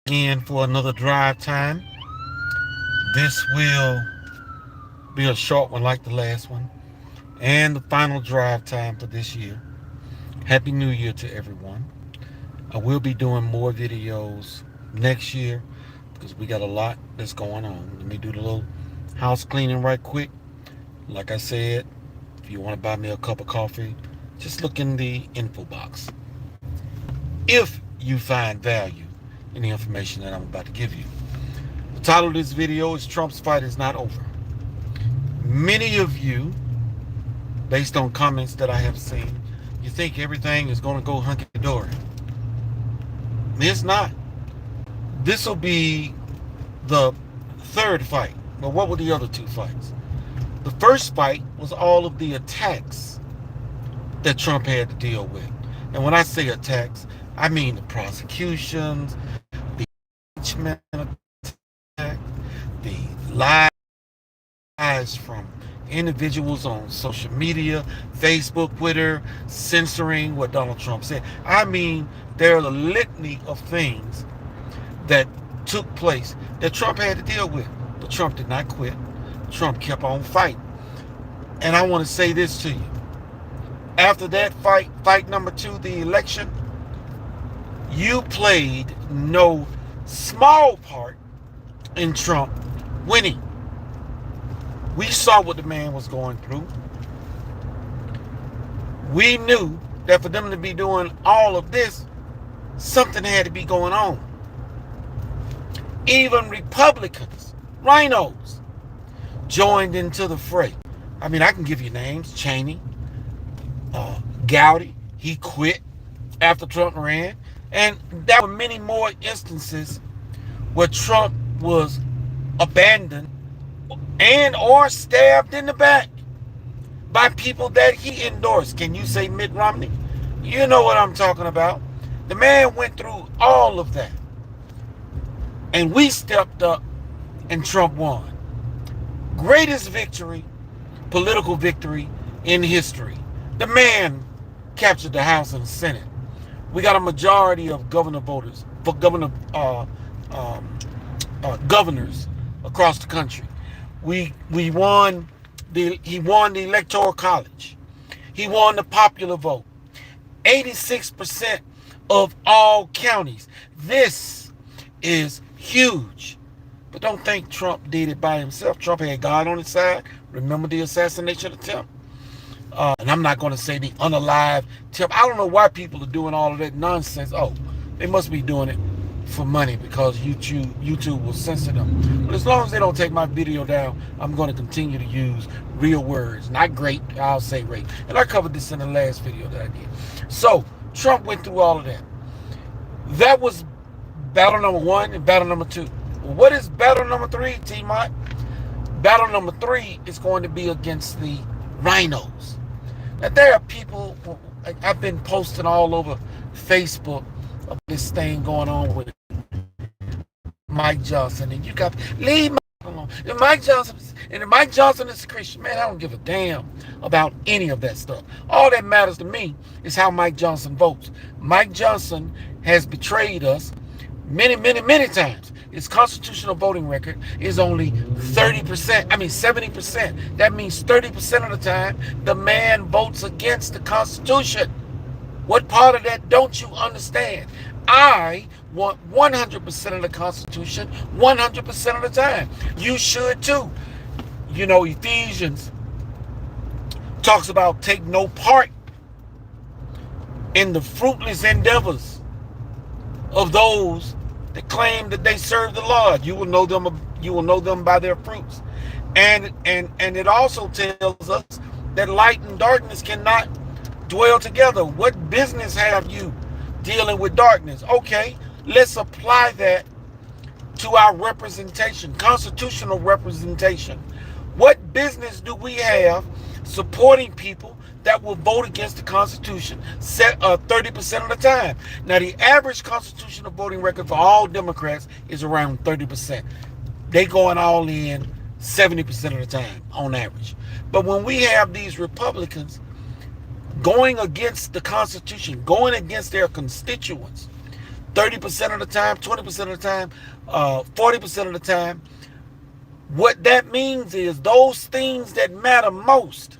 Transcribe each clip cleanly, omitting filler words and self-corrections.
Again for another drive time. This will be a short one like the last one, and the final drive time for this year. Happy New Year to everyone. I will be doing more videos next year because we got a lot that's going on. Let me do the little house cleaning right quick. Like I said, if you want to buy me a cup of coffee, just look in the info box. If you find value in the information that I'm about to give you. The title of this video is Trump's Fight Is Not Over. Many of you, based on comments that I have seen, you think everything is going to go hunky-dory. It's not. This will be the third fight. But what were the other two fights? The first fight was all of the attacks that Trump had to deal with. And when I say attacks, I mean the prosecutions, the impeachment attack, the lies from individuals on social media, Facebook, Twitter, censoring what Donald Trump said. I mean, there are a litany of things that took place that Trump had to deal with. But Trump did not quit. Trump kept on fighting. And I want to say this to you. After that fight number 2, the election, you played no small part in Trump winning. We saw what the man was going through. We knew that for them to be doing all of this, something had to be going on. Even Republicans, Rhinos, joined into the fray. I mean, I can give you names. Cheney, Gowdy, he quit after Trump ran. And there were many more instances where Trump was abandoned and or stabbed in the back by people that he endorsed. Can you say Mitt Romney? You know what I'm talking about. The man went through all of that. And we stepped up and Trump won. Greatest victory, political victory in history. The man captured the House and the Senate. We got a majority of governors across the country. He won the electoral college. He won the popular vote. 86% of all counties. This is huge. But don't think Trump did it by himself. Trump had God on his side. Remember the assassination attempt? And I'm not going to say the unalive attempt. I don't know why people are doing all of that nonsense. Oh, they must be doing it for money because YouTube will censor them. But as long as they don't take my video down, I'm going to continue to use real words. Not great, I'll say rape. And I covered this in the last video that I did. So, Trump went through all of that. That was battle number 1 and battle number 2. Well, what is battle number 3, T-Mot? Battle number 3 is going to be against the Rhinos. Now, there are people, I've been posting all over Facebook of this thing going on with Mike Johnson, and you got leave Mike alone. And Mike Johnson is a Christian. Man, I don't give a damn about any of that stuff. All that matters to me is how Mike Johnson votes. Mike Johnson has betrayed us many, many, many times. His constitutional voting record is only 70%. That means 30% of the time, the man votes against the Constitution. What part of that don't you understand? I want 100% of the Constitution 100% of the time. You should too. You know, Ephesians talks about take no part in the fruitless endeavors of those that claim that they serve the Lord. You will know them by their fruits. And it also tells us that light and darkness cannot dwell together. What business have you dealing with darkness? Okay, let's apply that to our representation, constitutional representation. What business do we have supporting people that will vote against the Constitution 30% of the time? Now, the average constitutional voting record for all Democrats is around 30%. They going all in 70% of the time on average. But when we have these Republicans going against the Constitution, going against their constituents, 30% of the time, 20% of the time, 40% of the time. What that means is those things that matter most,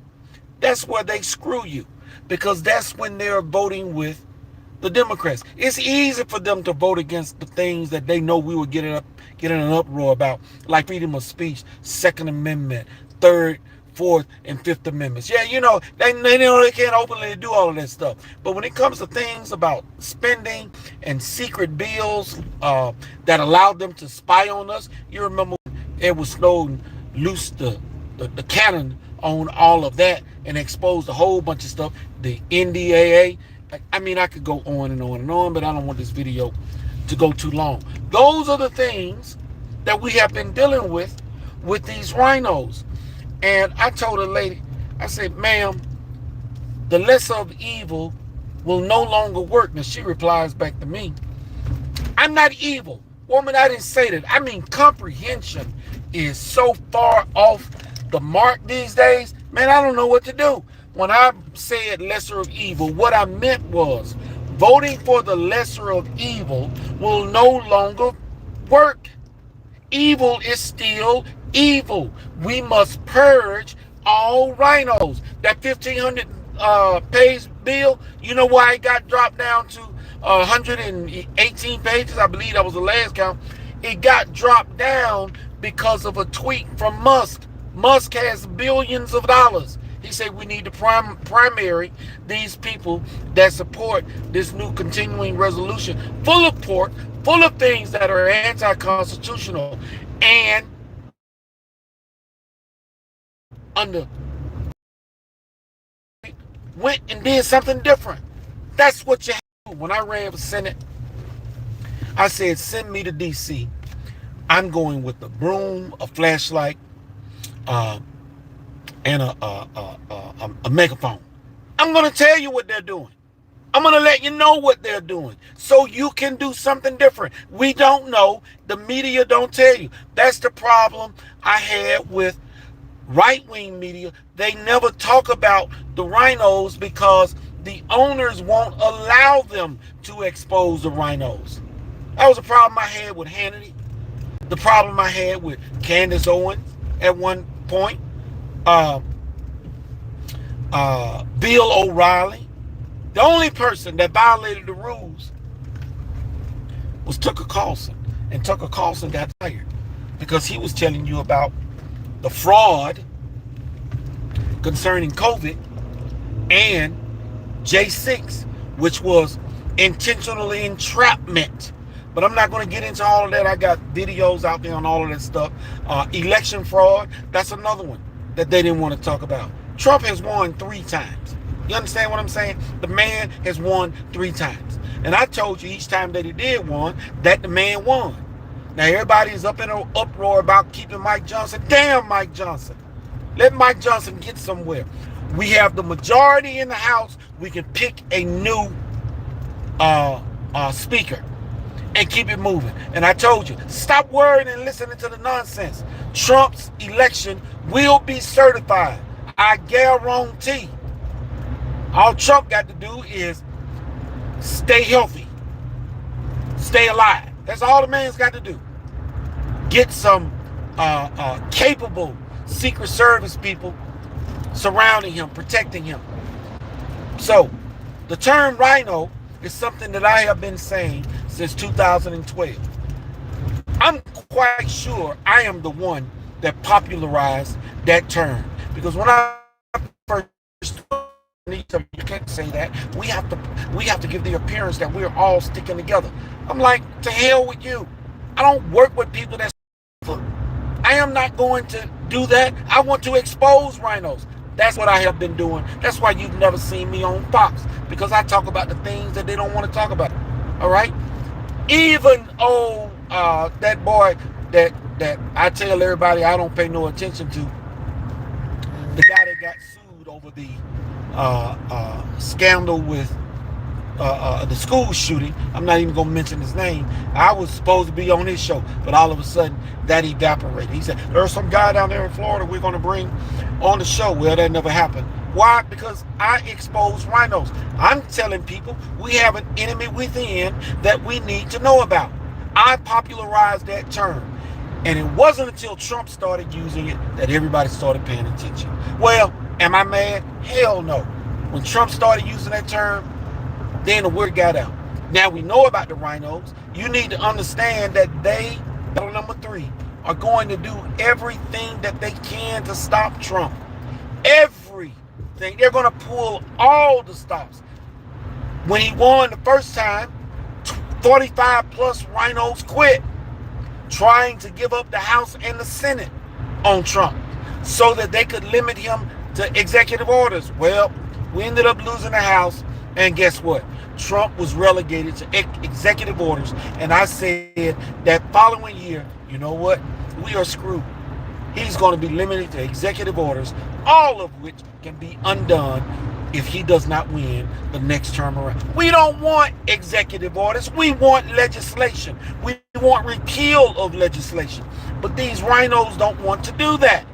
that's where they screw you, because that's when they're voting with the Democrats. It's easy for them to vote against the things that they know we would get in an uproar about, like freedom of speech, Second Amendment, Third, Fourth, and Fifth Amendments. Yeah, they know they can't openly do all of that stuff. But when it comes to things about spending and secret bills that allowed them to spy on us, you remember Edward Snowden loosed the cannon on all of that and exposed a whole bunch of stuff, the NDAA. I mean, I could go on and on and on, but I don't want this video to go too long. Those are the things that we have been dealing with these rhinos. And I told a lady, I said, ma'am, the lesser of evil will no longer work. And she replies back to me, I'm not evil. Woman, I didn't say that. I mean, comprehension is so far off the mark these days. Man, I don't know what to do. When I said lesser of evil, what I meant was voting for the lesser of evil will no longer work. Evil is still evil. We must purge all rhinos. That 1,500 page bill, you know why it got dropped down to 118 pages? I believe that was the last count. It got dropped down because of a tweet from Musk. Musk has billions of dollars. He said we need to primary these people that support this new continuing resolution, full of pork, full of things that are anti-constitutional, and went and did something different. That's what you have to do. When I ran for Senate, I said, send me to D.C. I'm going with a broom, a flashlight, and a megaphone. I'm going to tell you what they're doing. I'm going to let you know what they're doing so you can do something different. We don't know. The media don't tell you. That's the problem I had with right-wing media. They never talk about the rhinos because the owners won't allow them to expose the rhinos. That was a problem I had with Hannity. The problem I had with Candace Owens at one point. Bill O'Reilly. The only person that violated the rules was Tucker Carlson. And Tucker Carlson got fired because he was telling you about the fraud concerning COVID and J6, which was intentionally entrapment. But I'm not going to get into all of that. I got videos out there on all of that stuff. Election fraud, that's another one that they didn't want to talk about. Trump has won 3 times. You understand what I'm saying? The man has won 3 times. And I told you each time that he did won, that the man won. Now everybody is up in an uproar about keeping Mike Johnson. Damn Mike Johnson. Let Mike Johnson get somewhere. We have the majority in the House. We can pick a new speaker and keep it moving. And I told you, stop worrying and listening to the nonsense. Trump's election will be certified. I guarantee. All Trump got to do is stay healthy, stay alive. That's all the man's got to do. Get some capable Secret Service people surrounding him, protecting him. So, the term rhino is something that I have been saying since 2012. I'm quite sure I am the one that popularized that term. Because when I first you can't say that. We have to give the appearance that we're all sticking together. I'm like, to hell with you. I don't work with people that's I am not going to do that. I want to expose rhinos. That's what I have been doing. That's why you've never seen me on Fox, because I talk about the things that they don't want to talk about. All right? Even that boy that I tell everybody I don't pay no attention to, the guy that got sued over the scandal with the school shooting. I'm not even going to mention his name. I was supposed to be on his show, but all of a sudden that evaporated. He said, there's some guy down there in Florida we're going to bring on the show. Well, that never happened. Why? Because I expose rhinos. I'm telling people we have an enemy within that we need to know about. I popularized that term. And it wasn't until Trump started using it that everybody started paying attention. Well, am I mad? Hell no. When Trump started using that term, then the word got out. Now we know about the rhinos. You need to understand that they, number 3, are going to do everything that they can to stop Trump. Everything. They're going to pull all the stops. When he won the first time, 45 plus rhinos quit, trying to give up the House and the Senate on Trump so that they could limit him to executive orders. Well, we ended up losing the House, and guess what? Trump was relegated to executive orders, and I said that following year, you know what? We are screwed. He's going to be limited to executive orders, all of which can be undone if he does not win the next term around. We don't want executive orders. We want legislation. We want repeal of legislation. But these rhinos don't want to do that.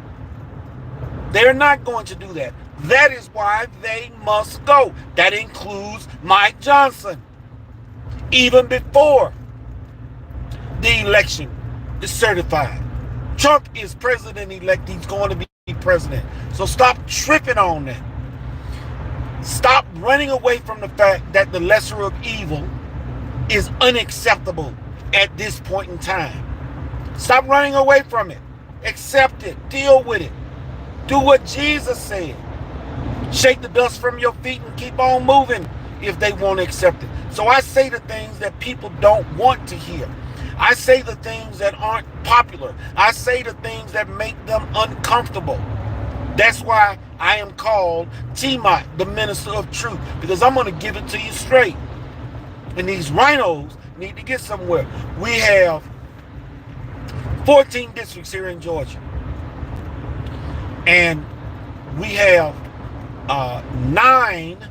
They're not going to do that. That is why they must go. That includes Mike Johnson. Even before the election is certified. Trump is president-elect. He's going to be president. So stop tripping on that. Stop running away from the fact that the lesser of evil is unacceptable at this point in time. Stop running away from it. Accept it. Deal with it. Do what Jesus said. Shake the dust from your feet and keep on moving if they won't accept it. So I say the things that people don't want to hear. I say the things that aren't popular. I say the things that make them uncomfortable. That's why I am called TMOT, the minister of truth, because I'm going to give it to you straight. And these rhinos need to get somewhere. We have 14 districts here in Georgia. And we have 9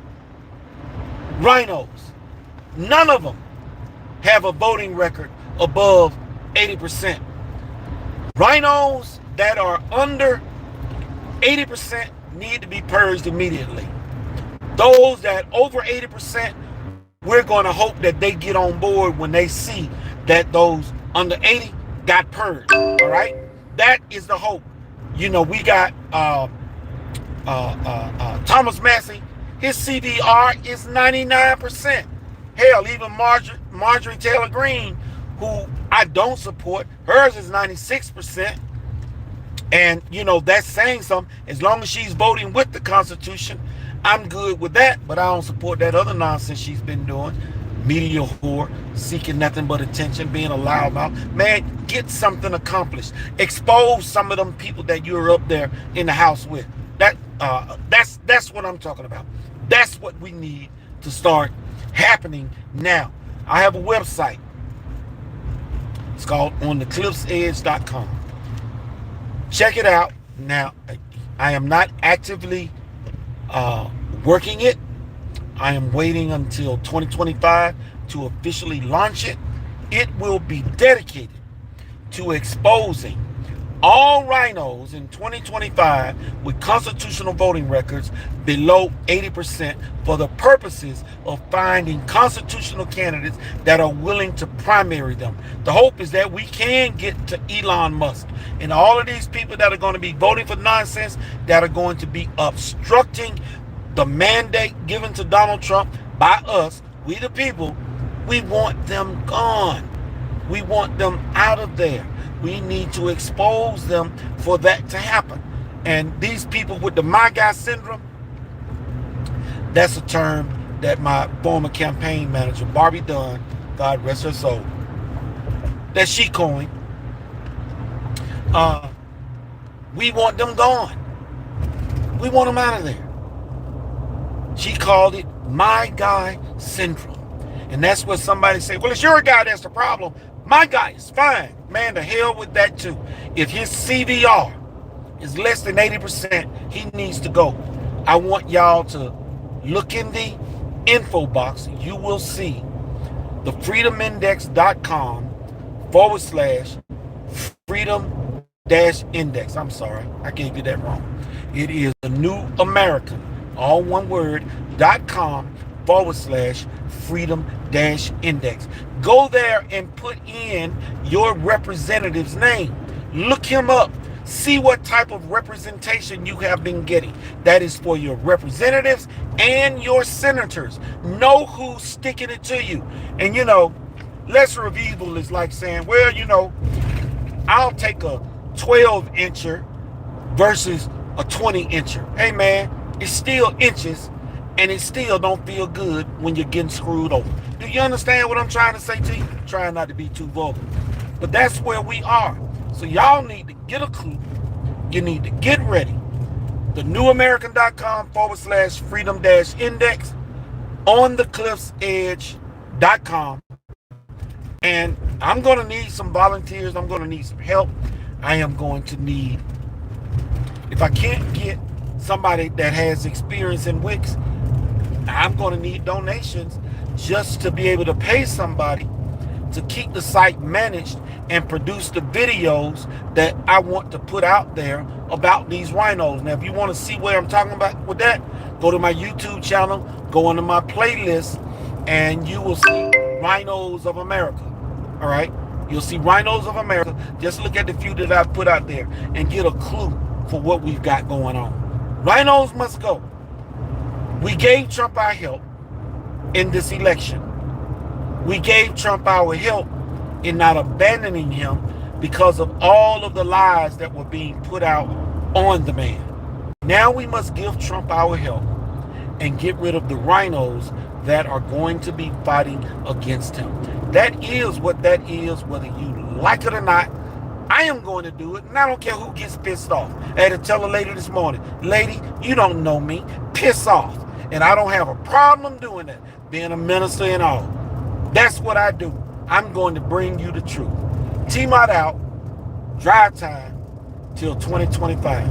rhinos. None of them have a voting record above 80%. Rhinos that are under 80% need to be purged immediately. Those that over 80%, we're going to hope that they get on board when they see that those under 80 got purged. All right? That is the hope. You know, we got Thomas Massey. His CVR is 99%. Hell, even Marjorie Taylor Greene, who I don't support, hers is 96%. And, you know, that's saying something. As long as she's voting with the Constitution, I'm good with that. But I don't support that other nonsense she's been doing. Media whore, seeking nothing but attention, being a loudmouth. Man, get something accomplished. Expose some of them people that you're up there in the House with. That's what I'm talking about. That's what we need to start happening now. I have a website. It's called onthecliffsedge.com. Check it out. Now, I am not actively working it. I am waiting until 2025 to officially launch it. It will be dedicated to exposing all rhinos in 2025 with constitutional voting records below 80% for the purposes of finding constitutional candidates that are willing to primary them. The hope is that we can get to Elon Musk and all of these people that are going to be voting for nonsense, that are going to be obstructing the mandate given to Donald Trump by us, we the people. We want them gone. We want them out of there. We need to expose them for that to happen. And these people with the MAGA syndrome, that's a term that my former campaign manager, Barbie Dunn, God rest her soul, that she coined. We want them gone. We want them out of there. She called it my guy syndrome. And that's what somebody said, well, it's your guy that's the problem. My guy is fine. Man, to hell with that too. If his CVR is less than 80%, he needs to go. I want y'all to look in the info box. You will see the freedomindex.com/freedom-index. I'm sorry, I gave you that wrong. It is the New American all one word, .com/freedom-index. Go there and put in your representative's name. Look him up. See what type of representation you have been getting. That is for your representatives and your senators. Know who's sticking it to you. And lesser of evil is like saying, well, I'll take a 12-incher versus a 20-incher. Hey, man, it's still inches, and it still don't feel good when you're getting screwed over. Do you understand what I'm trying to say to you? Trying not to be too vulgar. But that's where we are. So y'all need to get a clue. You need to get ready. The newamerican.com/freedom-index, onthecliffsedge.com. And I'm going to need some volunteers. I'm going to need some help. I am going to need, if I can't get somebody that has experience in Wix, I'm going to need donations just to be able to pay somebody to keep the site managed and produce the videos that I want to put out there about these rhinos. Now, if you want to see what I'm talking about with that, go to my YouTube channel, go into my playlist, and you will see Rhinos of America. All right? You'll see Rhinos of America. Just look at the few that I put out there and get a clue for what we've got going on. Rhinos must go. We gave Trump our help in this election. We gave Trump our help in not abandoning him because of all of the lies that were being put out on the man. Now we must give Trump our help and get rid of the rhinos that are going to be fighting against him. That is what that is, whether you like it or not. I am going to do it, and I don't care who gets pissed off. I had to tell a lady this morning, lady, you don't know me, piss off. And I don't have a problem doing that, being a minister and all. That's what I do. I'm going to bring you the truth. TMOT out, drive time till 2025.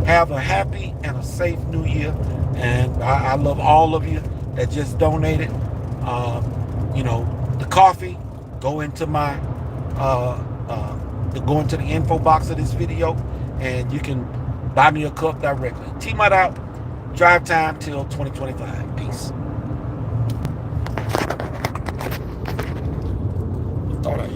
Have a happy and a safe new year. And I love all of you that just donated. The coffee, go into my, go into the info box of this video, and you can buy me a cup directly. TMOT out, drive time till 2025. Peace. Thought I